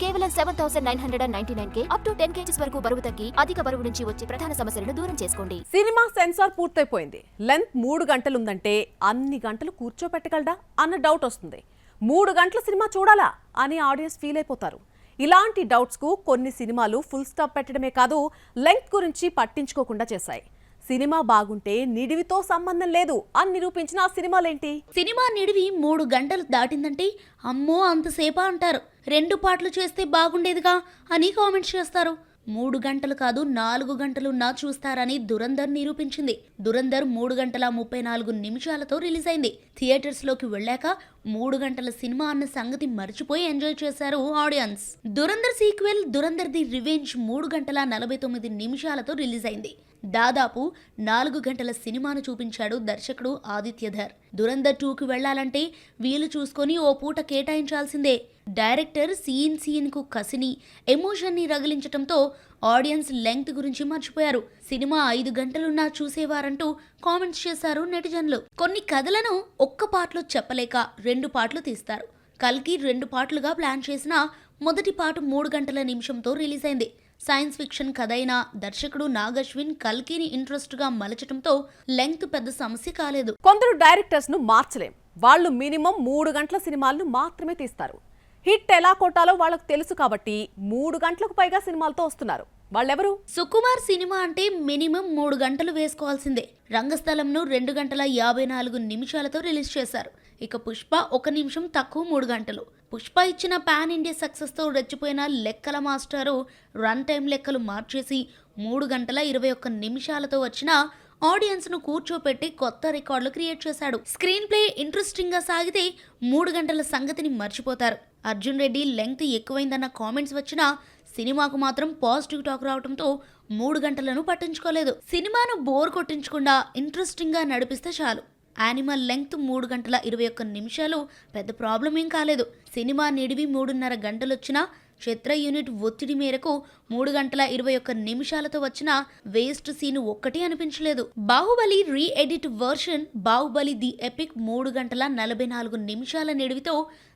కేవలం 7,999K up to 10 kgs వరకు బరువు తగ్గి అధిక బరువు నుంచి వచ్చే ప్రధాన సమస్యలను దూరం చేసుకోండి. సినిమా సెన్సార్ పూర్తయిపోయింది. లెంత్ 3 గంటలుందంటే అన్ని గంటలు కూర్చోపెట్టగలడా అన్న డౌట్ వస్తుంది. 3 గంటల సినిమా చూడాలా అని ఆడియన్స్ ఫీల్ అయిపోతారు. ఇలాంటి డౌట్స్ కు కొన్ని సినిమాలు ఫుల్ స్టాప్ పెట్టడమే కాదు, లెంగ్త్ గురించి పట్టించుకోకుండా చేశాయి. సినిమా బాగుంటే నిడివితో సంబంధం లేదు అని నిరూపించిన ఆ సినిమాలేంటి? సినిమా నిడివి 3 గంటలు దాటిందంటే అమ్మో అంతసేపా అంటారు. 2 పాటలు చేస్తే బాగుండేదిగా అని కామెంట్స్ చేస్తారు. 3 గంటలు కాదు 4 గంటలున్నా చూస్తారని దురంధర్ నిరూపించింది. దురంధర్ 3 గంటల 34 నిమిషాలతో రిలీజ్ అయింది. థియేటర్స్ లోకి వెళ్ళాక 3 గంటల సినిమా అన్న సంగతి మర్చిపోయి ఎంజాయ్ చేశారు audience. Dhurandhar sequel Dhurandhar the revenge 3 గంటల 49 నిమిషాలతో రిలీజ్ అయింది. దాదాపు 4 గంటల సినిమాను చూపించాడు దర్శకుడు ఆదిత్యధర్. దురంధర్ 2కి వెళ్లాలంటే వీలు చూసుకొని ఓ పూట కేటాయించాల్సిందే. డైరెక్టర్ సీన్ కు కసిని, ఎమోషన్ని రగిలించటంతో ఆడియన్స్ లెంగ్త్ గురించి మర్చిపోయారు. సినిమా 5 గంటలున్నా చూసేవారంటూ కామెంట్స్ చేశారు నెటిజన్లు. కొన్ని కథలను ఒక్క పాటలో చెప్పలేక 2 పాటలు తీస్తారు. కల్కి 2 పాటలుగా ప్లాన్ చేసిన మొదటి పాట 3 గంటల నిమిషంతో రిలీజ్ అయింది. సైన్స్ ఫిక్షన్ కథ అయిన దర్శకుడు నాగశ్విన్ కల్కిని ఇంట్రెస్ట్ గా మలచటంతో లెంగ్త్ పెద్ద సమస్య కాలేదు. కొందరు డైరెక్టర్స్ ను మార్చలేం. వాళ్ళు మినిమం 3 గంటల సినిమాలను మాత్రమే తీస్తారు. హిట్ ఎలా కొట్టాలో వాళ్ళకు తెలుసు కాబట్టి 3 గంటలకు పైగా సినిమాలతో వస్తున్నారు. వాళ్ళెవరు? సుకుమార్ సినిమా అంటే మినిమం 3 గంటలు వేసుకోవాల్సిందే. రంగస్థలంను 2 గంటల 54 నిమిషాలతో రిలీజ్ చేశారు. ఇక పుష్ప 1 నిమిషం తక్కువ 3 గంటలు. పుష్ప ఇచ్చిన పాన్ ఇండియా సక్సెస్ తో రెచ్చిపోయిన లెక్కల మాస్టారు రన్ టైం లెక్కలు మార్చేసి 3 గంటల 21 నిమిషాలతో వచ్చిన ఆడియన్స్ ను కూర్చోపెట్టి కొత్త రికార్డులు క్రియేట్ చేశాడు. స్క్రీన్ ప్లే ఇంట్రెస్టింగ్ గా సాగితే 3 గంటల సంగతిని మర్చిపోతారు. అర్జున్ రెడ్డి లెంగ్త్ ఎక్కువైందన్న కామెంట్స్ వచ్చినా సినిమాకు మాత్రం పాజిటివ్ టాక్ రావడంతో 3 గంటలను పట్టించుకోలేదు. సినిమాను బోర్ కొట్టించకుండా ఇంట్రెస్టింగ్ గా నడిపిస్తే చాలు. యానిమల్ లెంగ్త్ 3 గంటల 21 నిమిషాలు పెద్ద ప్రాబ్లం ఏం కాలేదు. సినిమా నిడివి 3.5 గంటలొచ్చినా చిత్ర యూనిట్ ఒత్తిడి మేరకు 3 గంటల 21 నిమిషాలతో వచ్చిన వేస్ట్ సీన్ ఒక్కటి అనిపించలేదు. Baahubali reedit version Baahubali the epic 3 గంటల 44 నిమిషాల నిడివితో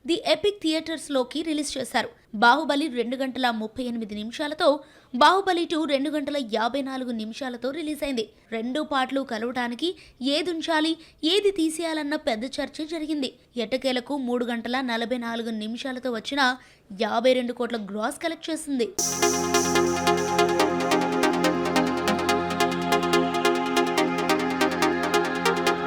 ది ఎపిక్ థియేటర్స్ లోకి రిలీజ్ చేశారు. బాహుబలి 2 గంటల 38 నిమిషాలతో, బాహుబలి 2 2 గంటల 54 నిమిషాలతో రిలీజ్ అయింది. 2 పాటలు కలవటానికి ఏదుంచాలి ఏది తీసేయాలన్న పెద్ద చర్చ జరిగింది. ఎట్టకేలకు 3 గంటల 44 నిమిషాలతో వచ్చిన 52 కోట్ల గ్రాస్ కలెక్ట్ చేసింది.